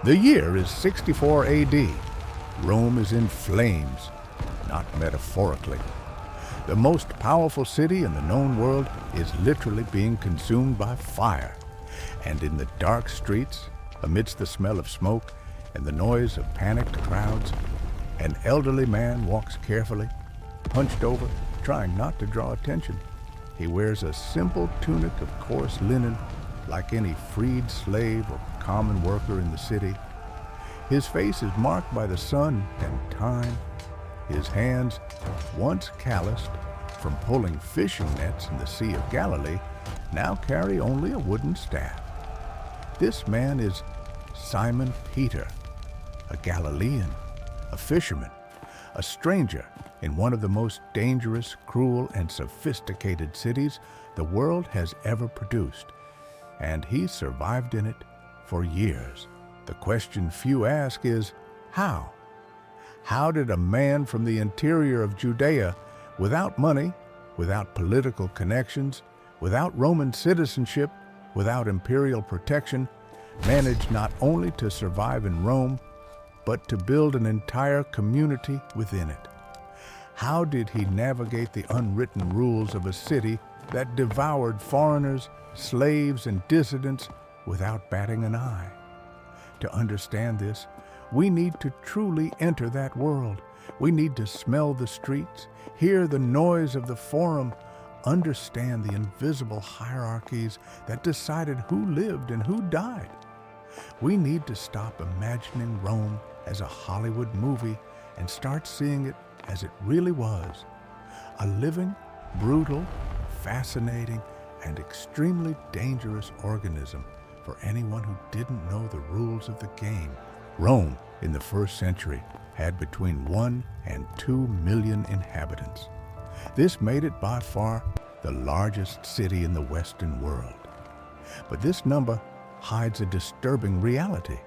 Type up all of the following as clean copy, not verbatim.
The year is 64 AD. Rome is in flames, not metaphorically. The most powerful city in the known world is literally being consumed by fire. And in the dark streets, amidst the smell of smoke and the noise of panicked crowds, an elderly man walks carefully, hunched over, trying not to draw attention. He wears a simple tunic of coarse linen, like any freed slave or common worker in the city. His face is marked by the sun and time. His hands, once calloused from pulling fishing nets in the Sea of Galilee, now carry only a wooden staff. This man is Simon Peter, a Galilean, a fisherman, a stranger in one of the most dangerous, cruel, and sophisticated cities the world has ever produced. And he survived in it for years. The question few ask is, how? How did a man from the interior of Judea, without money, without political connections, without Roman citizenship, without imperial protection, manage not only to survive in Rome, but to build an entire community within it? How did he navigate the unwritten rules of a city that devoured foreigners, slaves, and dissidents without batting an eye? To understand this, we need to truly enter that world. We need to smell the streets, hear the noise of the forum, understand the invisible hierarchies that decided who lived and who died. We need to stop imagining Rome as a Hollywood movie and start seeing it as it really was. A living, brutal, fascinating, and extremely dangerous organism for anyone who didn't know the rules of the game. Rome, in the first century, had between 1 and 2 million inhabitants. This made it by far the largest city in the Western world. But this number hides a disturbing reality.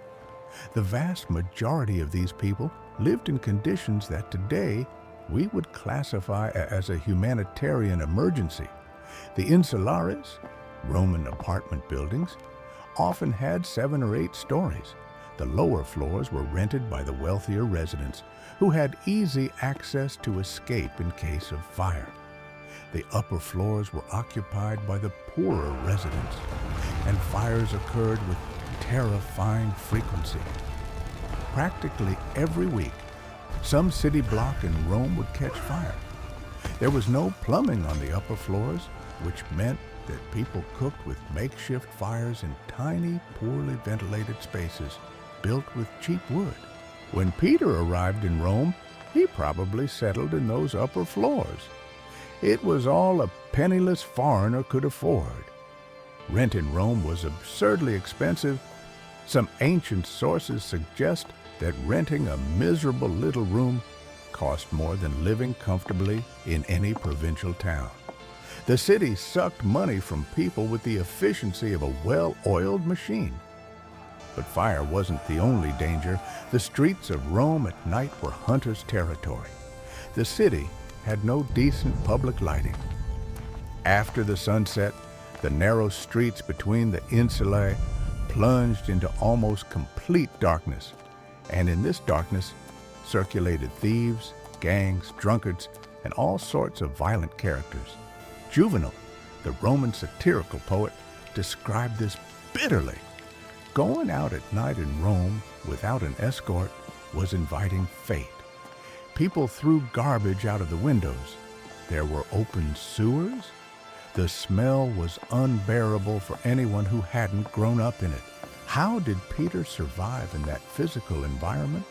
The vast majority of these people lived in conditions that today we would classify as a humanitarian emergency. The insulares, Roman apartment buildings, often had 7 or 8 stories. The lower floors were rented by the wealthier residents, who had easy access to escape in case of fire. The upper floors were occupied by the poorer residents, and fires occurred with terrifying frequency. Practically every week, some city block in Rome would catch fire. There was no plumbing on the upper floors, which meant that people cooked with makeshift fires in tiny, poorly ventilated spaces built with cheap wood. When Peter arrived in Rome, he probably settled in those upper floors. It was all a penniless foreigner could afford. Rent in Rome was absurdly expensive. Some ancient sources suggest that renting a miserable little room cost more than living comfortably in any provincial town. The city sucked money from people with the efficiency of a well-oiled machine. But fire wasn't the only danger. The streets of Rome at night were hunters' territory. The city had no decent public lighting. After the sunset, the narrow streets between the insulae plunged into almost complete darkness. And in this darkness circulated thieves, gangs, drunkards, and all sorts of violent characters. Juvenal, the Roman satirical poet, described this bitterly. Going out at night in Rome without an escort was inviting fate. People threw garbage out of the windows. There were open sewers. The smell was unbearable for anyone who hadn't grown up in it. How did Peter survive in that physical environment?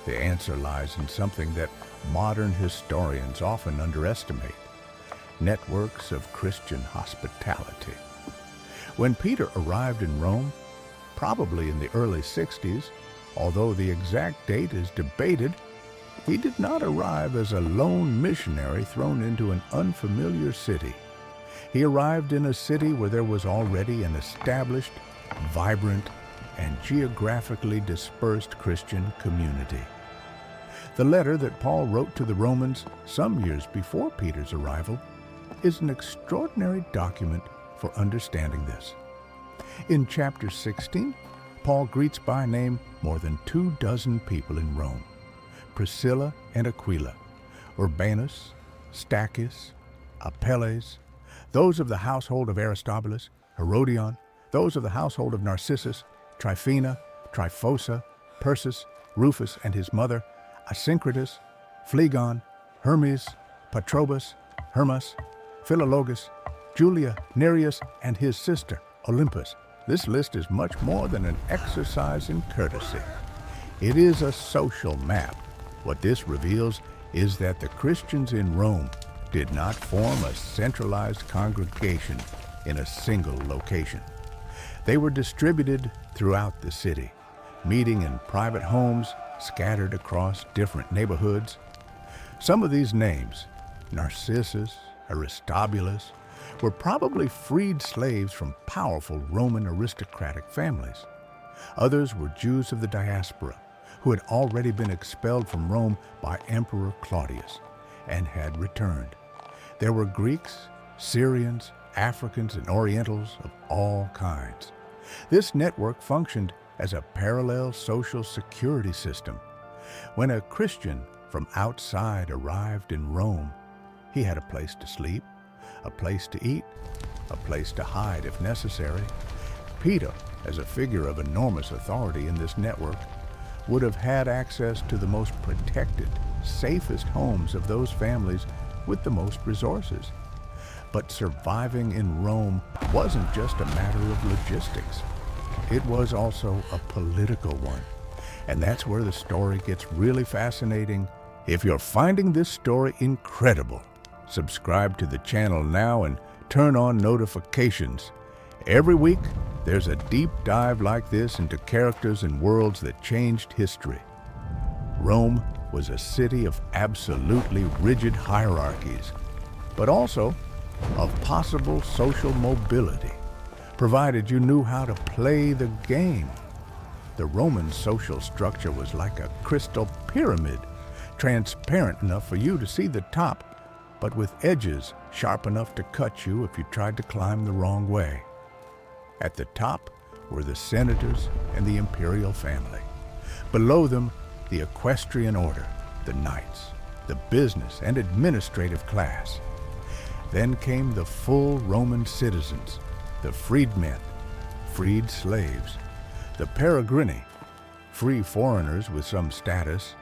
The answer lies in something that modern historians often underestimate: networks of Christian hospitality. When Peter arrived in Rome, probably in the early 60s, although the exact date is debated, he did not arrive as a lone missionary thrown into an unfamiliar city. He arrived in a city where there was already an established, vibrant, and geographically dispersed Christian community. The letter that Paul wrote to the Romans some years before Peter's arrival is an extraordinary document for understanding this. In chapter 16, Paul greets by name more than 24 people in Rome: Priscilla and Aquila, Urbanus, Stachys, Apelles, those of the household of Aristobulus, Herodion, those of the household of Narcissus, Tryphena, Tryphosa, Persis, Rufus and his mother, Asyncritus, Phlegon, Hermes, Patrobas, Hermas, Philologus, Julia, Nereus, and his sister, Olympus. This list is much more than an exercise in courtesy. It is a social map. What this reveals is that the Christians in Rome did not form a centralized congregation in a single location. They were distributed throughout the city, meeting in private homes scattered across different neighborhoods. Some of these names, Narcissus, Aristobulus, were probably freed slaves from powerful Roman aristocratic families. Others were Jews of the diaspora who had already been expelled from Rome by Emperor Claudius and had returned. There were Greeks, Syrians, Africans, and Orientals of all kinds. This network functioned as a parallel social security system. When a Christian from outside arrived in Rome, he had a place to sleep, a place to eat, a place to hide if necessary. Peter, as a figure of enormous authority in this network, would have had access to the most protected, safest homes of those families with the most resources. But surviving in Rome wasn't just a matter of logistics. It was also a political one. And that's where the story gets really fascinating. If you're finding this story incredible, subscribe to the channel now and turn on notifications. Every week, there's a deep dive like this into characters and worlds that changed history. Rome was a city of absolutely rigid hierarchies, but also of possible social mobility, provided you knew how to play the game. The Roman social structure was like a crystal pyramid, transparent enough for you to see the top, but with edges sharp enough to cut you if you tried to climb the wrong way. At the top were the senators and the imperial family. Below them, the equestrian order, the knights, the business and administrative class. Then came the full Roman citizens, the freedmen, freed slaves, the peregrini, free foreigners with some status,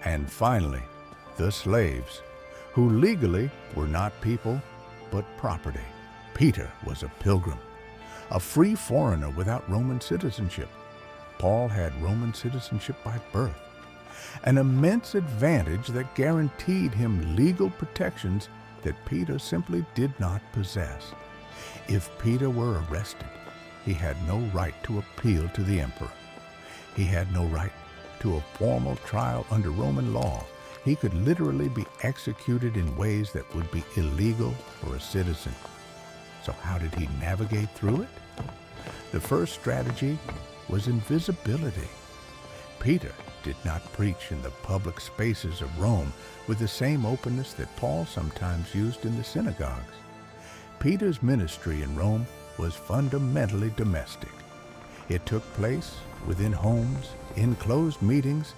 and finally, the slaves, who legally were not people, but property. Peter was a pilgrim, a free foreigner without Roman citizenship. Paul had Roman citizenship by birth, an immense advantage that guaranteed him legal protections that Peter simply did not possess. If Peter were arrested, he had no right to appeal to the emperor. He had no right to a formal trial under Roman law. He could literally be executed in ways that would be illegal for a citizen. So how did he navigate through it? The first strategy was invisibility. Peter did not preach in the public spaces of Rome with the same openness that Paul sometimes used in the synagogues. Peter's ministry in Rome was fundamentally domestic. It took place within homes, in closed meetings,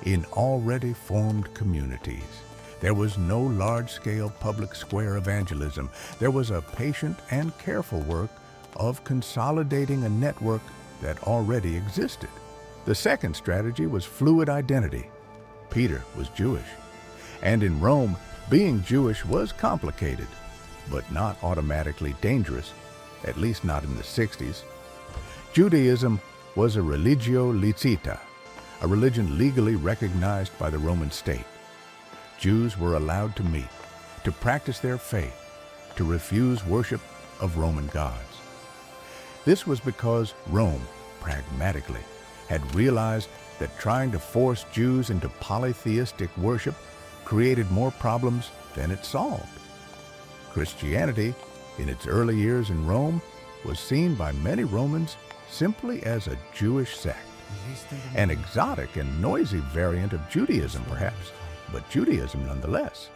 in already formed communities. There was no large-scale public square evangelism. There was a patient and careful work of consolidating a network that already existed. The second strategy was fluid identity. Peter was Jewish, and in Rome, being Jewish was complicated, but not automatically dangerous, at least not in the 60s. Judaism was a religio licita, a religion legally recognized by the Roman state. Jews were allowed to meet, to practice their faith, to refuse worship of Roman gods. This was because Rome, pragmatically, had realized that trying to force Jews into polytheistic worship created more problems than it solved. Christianity, in its early years in Rome, was seen by many Romans simply as a Jewish sect, an exotic and noisy variant of Judaism perhaps, but Judaism nonetheless.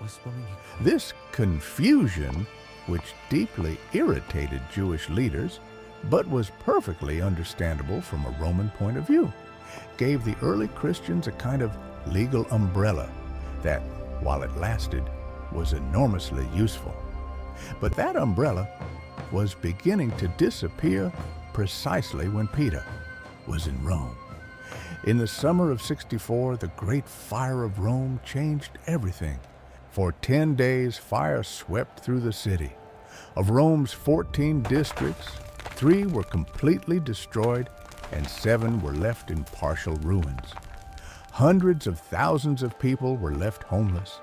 This confusion, which deeply irritated Jewish leaders, but was perfectly understandable from a Roman point of view, gave the early Christians a kind of legal umbrella that, while it lasted, was enormously useful. But that umbrella was beginning to disappear precisely when Peter was in Rome. In the summer of 64, the great fire of Rome changed everything. For 10 days, fire swept through the city. Of Rome's 14 districts, 3 were completely destroyed and 7 were left in partial ruins. Hundreds of thousands of people were left homeless.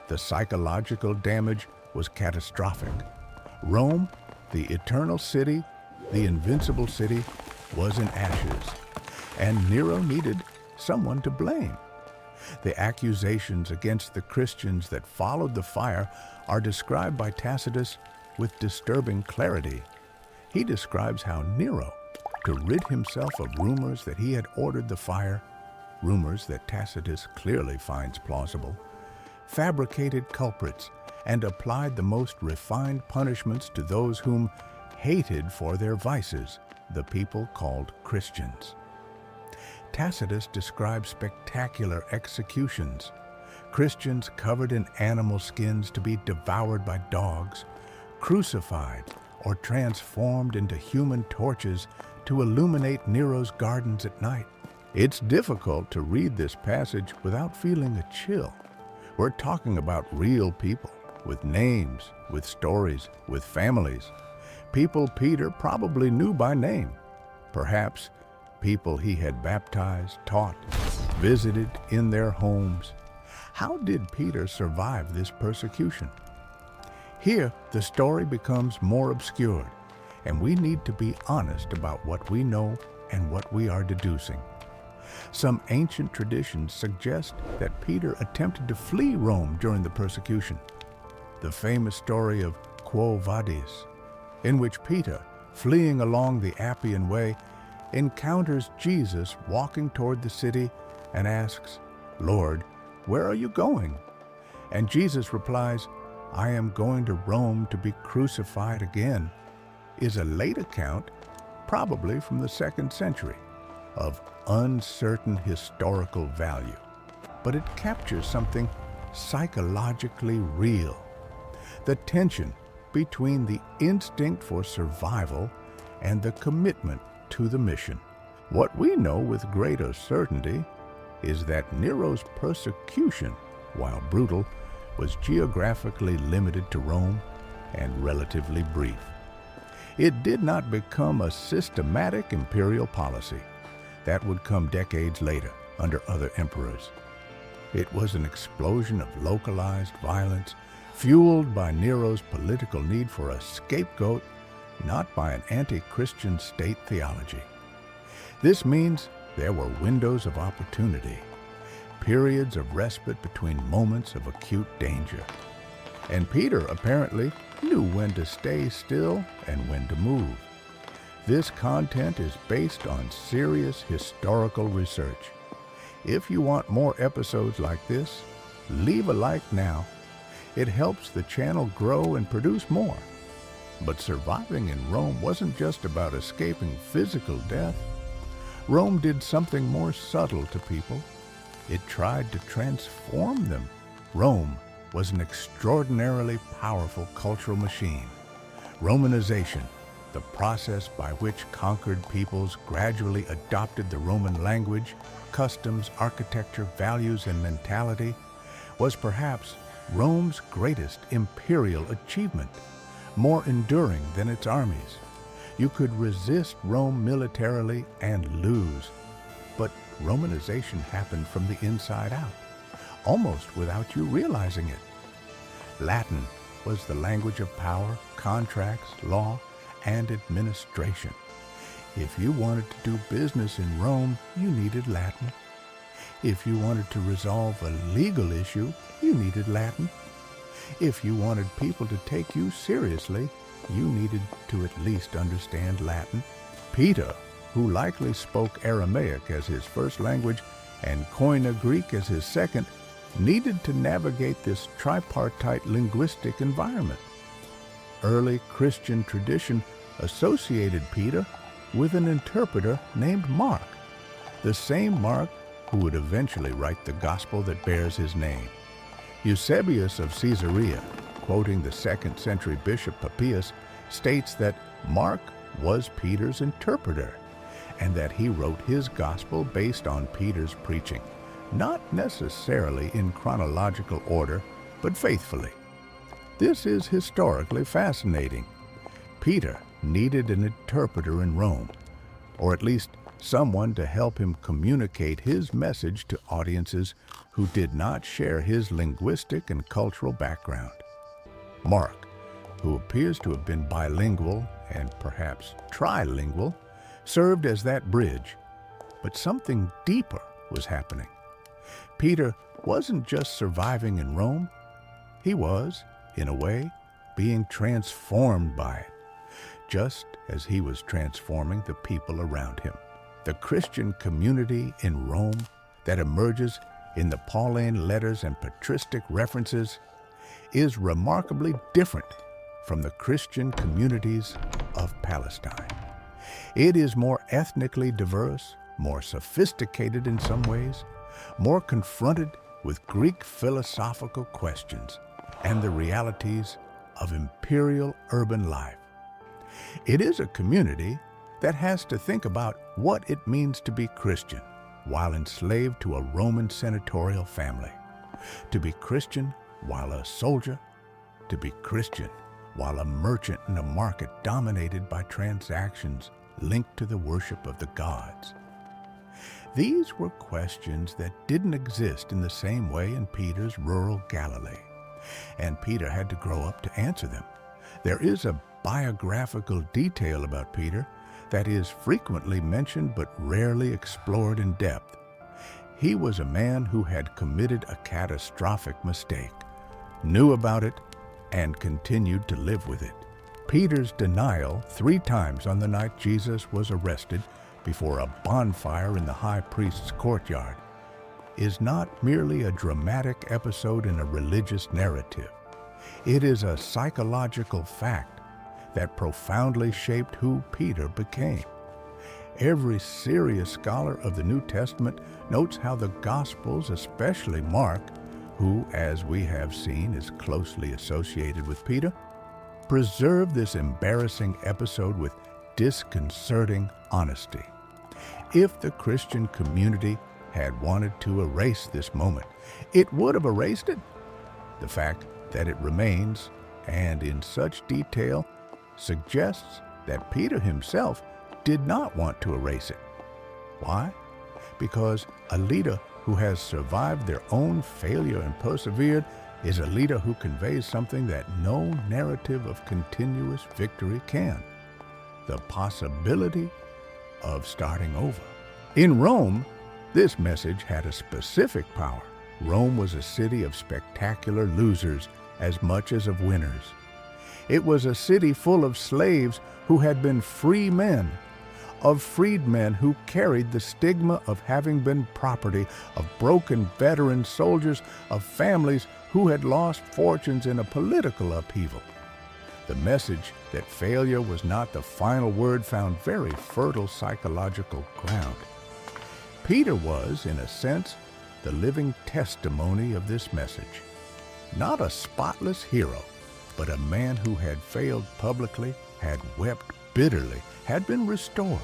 The psychological damage was catastrophic. Rome, the eternal city, the invincible city, was in ashes, and Nero needed someone to blame. The accusations against the Christians that followed the fire are described by Tacitus with disturbing clarity. He describes how Nero, to rid himself of rumors that he had ordered the fire, rumors that Tacitus clearly finds plausible, fabricated culprits and applied the most refined punishments to those whom hated for their vices, the people called Christians. Tacitus describes spectacular executions, Christians covered in animal skins to be devoured by dogs, crucified or transformed into human torches to illuminate Nero's gardens at night. It's difficult to read this passage without feeling a chill. We're talking about real people, with names, with stories, with families. People Peter probably knew by name. Perhaps people he had baptized, taught, visited in their homes. How did Peter survive this persecution? Here, the story becomes more obscured, and we need to be honest about what we know and what we are deducing. Some ancient traditions suggest that Peter attempted to flee Rome during the persecution. The famous story of Quo Vadis, in which Peter, fleeing along the Appian Way, encounters Jesus walking toward the city and asks, "Lord, where are you going?" And Jesus replies, "I am going to Rome to be crucified again," is a late account, probably from the 2nd century, of uncertain historical value. But it captures something psychologically real: the tension between the instinct for survival and the commitment to the mission. What we know with greater certainty is that Nero's persecution, while brutal, was geographically limited to Rome and relatively brief. It did not become a systematic imperial policy. That would come decades later under other emperors. It was an explosion of localized violence fueled by Nero's political need for a scapegoat, not by an anti-Christian state theology. This means there were windows of opportunity, periods of respite between moments of acute danger. And Peter apparently knew when to stay still and when to move. This content is based on serious historical research. If you want more episodes like this, leave a like now. It helps the channel grow and produce more. But surviving in Rome wasn't just about escaping physical death. Rome did something more subtle to people. It tried to transform them. Rome was an extraordinarily powerful cultural machine. Romanization, the process by which conquered peoples gradually adopted the Roman language, customs, architecture, values, and mentality, was perhaps Rome's greatest imperial achievement, more enduring than its armies. You could resist Rome militarily and lose, but Romanization happened from the inside out, almost without you realizing it. Latin was the language of power, contracts, law, and administration. If you wanted to do business in Rome, you needed Latin. If you wanted to resolve a legal issue, you needed Latin. If you wanted people to take you seriously, you needed to at least understand Latin. Peter, who likely spoke Aramaic as his first language and Koine Greek as his second, needed to navigate this tripartite linguistic environment. Early Christian tradition associated Peter with an interpreter named Mark, the same Mark who would eventually write the gospel that bears his name. Eusebius of Caesarea, quoting the 2nd century bishop Papias, states that Mark was Peter's interpreter and that he wrote his gospel based on Peter's preaching, not necessarily in chronological order, but faithfully. This is historically fascinating. Peter needed an interpreter in Rome, or at least someone to help him communicate his message to audiences who did not share his linguistic and cultural background. Mark, who appears to have been bilingual and perhaps trilingual, served as that bridge, but something deeper was happening. Peter wasn't just surviving in Rome, he was, in a way, being transformed by it, just as he was transforming the people around him. The Christian community in Rome that emerges in the Pauline letters and patristic references is remarkably different from the Christian communities of Palestine. It is more ethnically diverse, more sophisticated in some ways, more confronted with Greek philosophical questions and the realities of imperial urban life. It is a community that has to think about what it means to be Christian while enslaved to a Roman senatorial family, to be Christian while a soldier, to be Christian while a merchant in a market dominated by transactions linked to the worship of the gods. These were questions that didn't exist in the same way in Peter's rural Galilee, and Peter had to grow up to answer them. There is a biographical detail about Peter that is frequently mentioned but rarely explored in depth. He was a man who had committed a catastrophic mistake, knew about it, and continued to live with it. Peter's denial 3 times on the night Jesus was arrested before a bonfire in the high priest's courtyard is not merely a dramatic episode in a religious narrative. It is a psychological fact that profoundly shaped who Peter became. Every serious scholar of the New Testament notes how the Gospels, especially Mark, who, as we have seen, is closely associated with Peter, preserve this embarrassing episode with disconcerting honesty. If the Christian community had wanted to erase this moment, it would have erased it. The fact that it remains, and in such detail, suggests that Peter himself did not want to erase it. Why? Because a leader who has survived their own failure and persevered is a leader who conveys something that no narrative of continuous victory can: the possibility of starting over. In Rome, this message had a specific power. Rome was a city of spectacular losers as much as of winners. It was a city full of slaves who had been free men, of freedmen who carried the stigma of having been property, of broken veteran soldiers, of families who had lost fortunes in a political upheaval. The message that failure was not the final word found very fertile psychological ground. Peter was, in a sense, the living testimony of this message. Not a spotless hero, but a man who had failed publicly, had wept bitterly, had been restored,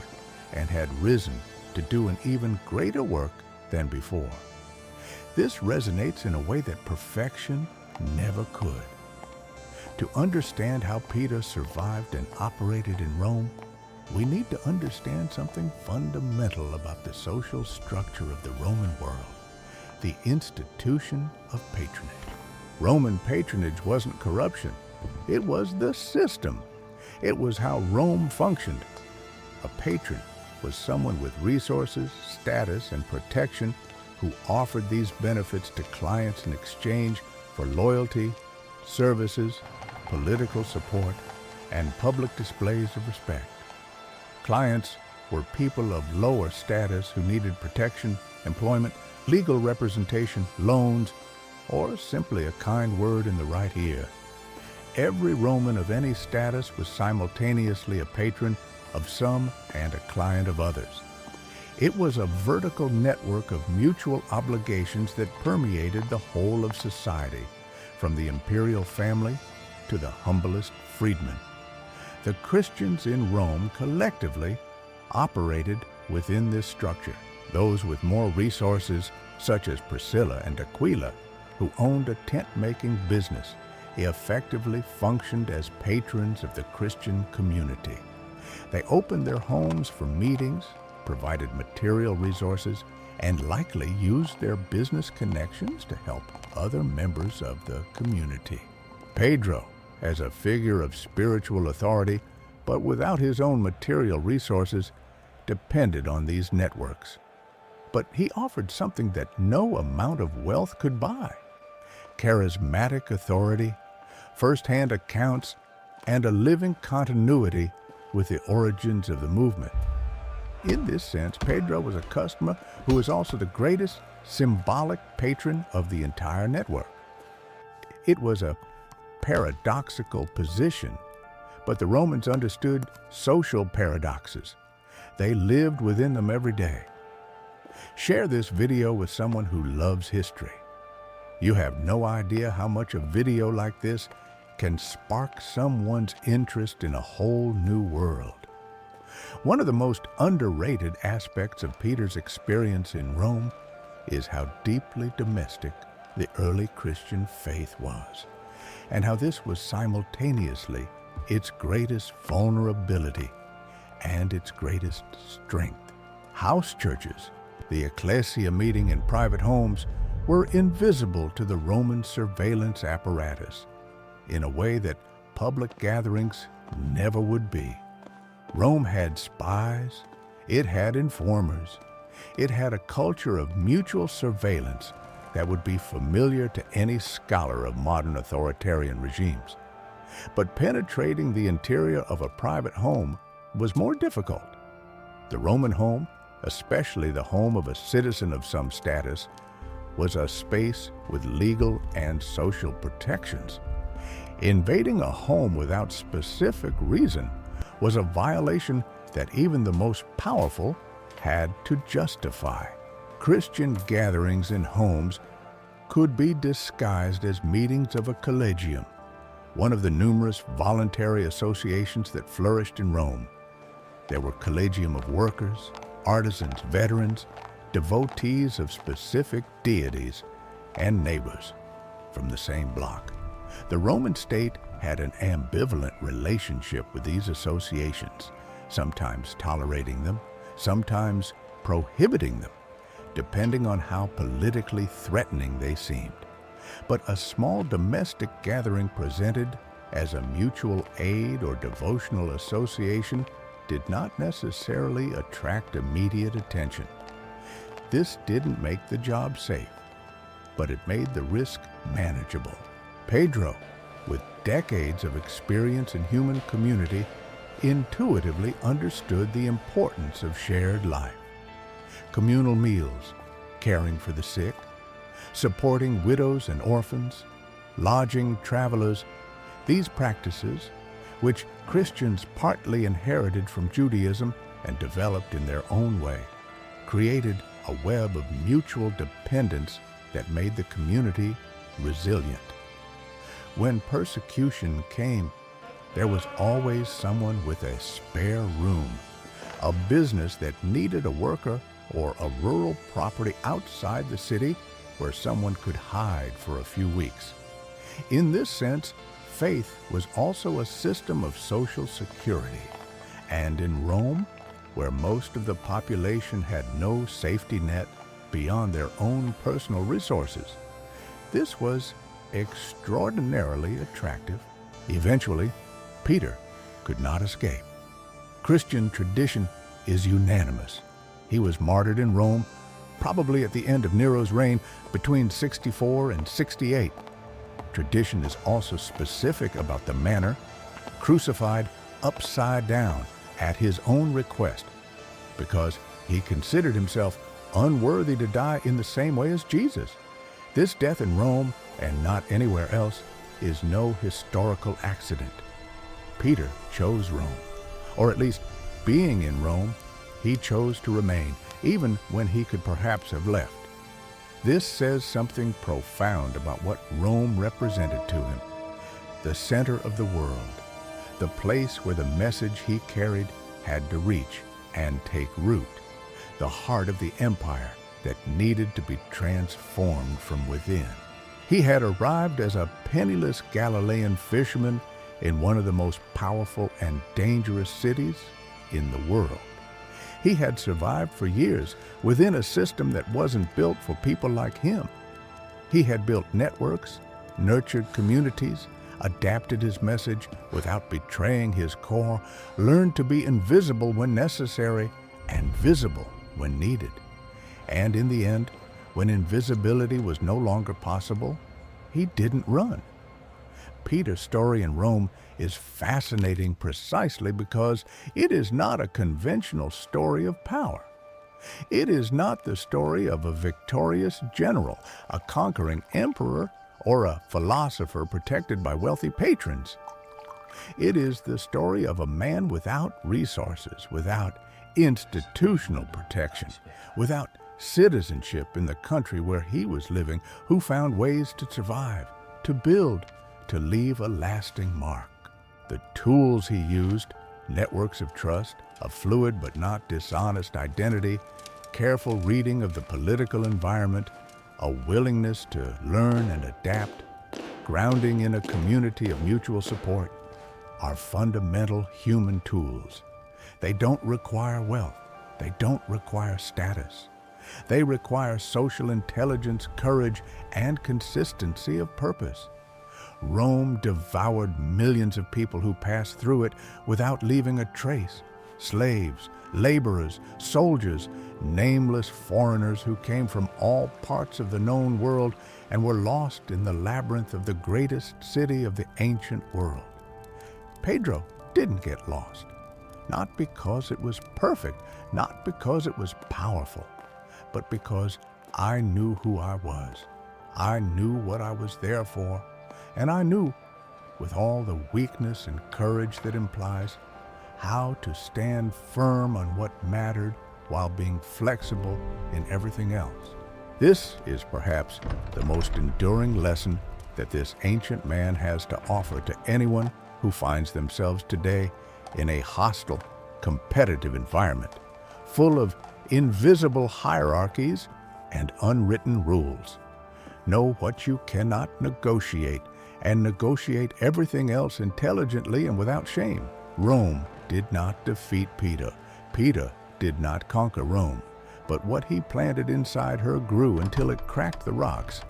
and had risen to do an even greater work than before. This resonates in a way that perfection never could. To understand how Peter survived and operated in Rome, we need to understand something fundamental about the social structure of the Roman world: the institution of patronage. Roman patronage wasn't corruption. It was the system. It was how Rome functioned. A patron was someone with resources, status, and protection who offered these benefits to clients in exchange for loyalty, services, political support, and public displays of respect. Clients were people of lower status who needed protection, employment, legal representation, loans, or simply a kind word in the right ear. every Roman of any status was simultaneously a patron of some and a client of others. It was a vertical network of mutual obligations that permeated the whole of society, from the imperial family to the humblest freedman. The Christians in Rome collectively operated within this structure. Those with more resources, such as Priscilla and Aquila, who owned a tent-making business, effectively functioned as patrons of the Christian community. They opened their homes for meetings, provided material resources, and likely used their business connections to help other members of the community. Pedro, as a figure of spiritual authority, but without his own material resources, depended on these networks. But he offered something that no amount of wealth could buy: charismatic authority, first-hand accounts, and a living continuity with the origins of the movement. In this sense, Pedro was a customer who was also the greatest symbolic patron of the entire network. It was a paradoxical position, but the Romans understood social paradoxes. They lived within them every day. Share this video with someone who loves history. You have no idea how much a video like this can spark someone's interest in a whole new world. One of the most underrated aspects of Peter's experience in Rome is how deeply domestic the early Christian faith was, and how this was simultaneously its greatest vulnerability and its greatest strength. House churches, the ecclesia meeting in private homes, were invisible to the Roman surveillance apparatus in a way that public gatherings never would be. Rome had spies, it had informers, it had a culture of mutual surveillance that would be familiar to any scholar of modern authoritarian regimes. But penetrating the interior of a private home was more difficult. The Roman home, especially the home of a citizen of some status, was a space with legal and social protections. Invading a home without specific reason was a violation that even the most powerful had to justify. Christian gatherings in homes could be disguised as meetings of a collegium, one of the numerous voluntary associations that flourished in Rome. There were collegium of workers, artisans, veterans, devotees of specific deities, and neighbors from the same block. The Roman state had an ambivalent relationship with these associations, sometimes tolerating them, sometimes prohibiting them, depending on how politically threatening they seemed. But a small domestic gathering presented as a mutual aid or devotional association did not necessarily attract immediate attention. This didn't make the job safe, but it made the risk manageable. Pedro, with decades of experience in human community, intuitively understood the importance of shared life. Communal meals, caring for the sick, supporting widows and orphans, lodging travelers, these practices, which Christians partly inherited from Judaism and developed in their own way, created a web of mutual dependence that made the community resilient. When persecution came, there was always someone with a spare room, a business that needed a worker or a rural property outside the city where someone could hide for a few weeks. In this sense, faith was also a system of social security. And in Rome, where most of the population had no safety net beyond their own personal resources, this was extraordinarily attractive. Eventually, Peter could not escape. Christian tradition is unanimous. He was martyred in Rome, probably at the end of Nero's reign between 64 and 68. Tradition is also specific about the manner, crucified upside down at his own request, because he considered himself unworthy to die in the same way as Jesus. This death in Rome, and not anywhere else, is no historical accident. Peter chose Rome, or at least being in Rome, he chose to remain, even when he could perhaps have left. This says something profound about what Rome represented to him. The center of the world, the place where the message he carried had to reach and take root, the heart of the empire that needed to be transformed from within. He had arrived as a penniless Galilean fisherman in one of the most powerful and dangerous cities in the world. He had survived for years within a system that wasn't built for people like him. He had built networks, nurtured communities, adapted his message without betraying his core, learned to be invisible when necessary and visible when needed. And in the end, when invisibility was no longer possible, he didn't run. Peter's story in Rome is fascinating precisely because it is not a conventional story of power. It is not the story of a victorious general, a conquering emperor, or a philosopher protected by wealthy patrons. It is the story of a man without resources, without institutional protection, without citizenship in the country where he was living, who found ways to survive, to build, to leave a lasting mark. The tools he used, networks of trust, a fluid but not dishonest identity, careful reading of the political environment, a willingness to learn and adapt, grounding in a community of mutual support, are fundamental human tools. They don't require wealth. They don't require status. They require social intelligence, courage, and consistency of purpose. Rome devoured millions of people who passed through it without leaving a trace. Slaves, laborers, soldiers, nameless foreigners who came from all parts of the known world and were lost in the labyrinth of the greatest city of the ancient world. Pedro didn't get lost, not because it was perfect, not because it was powerful, but because I knew who I was. I knew what I was there for, and I knew, with all the weakness and courage that implies, how to stand firm on what mattered while being flexible in everything else. This is perhaps the most enduring lesson that this ancient man has to offer to anyone who finds themselves today in a hostile, competitive environment, full of invisible hierarchies and unwritten rules. Know what you cannot negotiate, and negotiate everything else intelligently and without shame. Rome did not defeat Peter. Peter did not conquer Rome, but what he planted inside her grew until it cracked the rocks.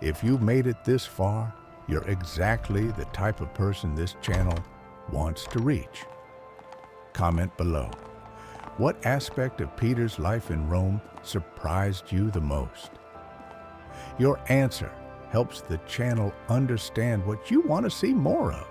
If you've made it this far, you're exactly the type of person this channel wants to reach. Comment below. What aspect of Peter's life in Rome surprised you the most? Your answer helps the channel understand what you want to see more of.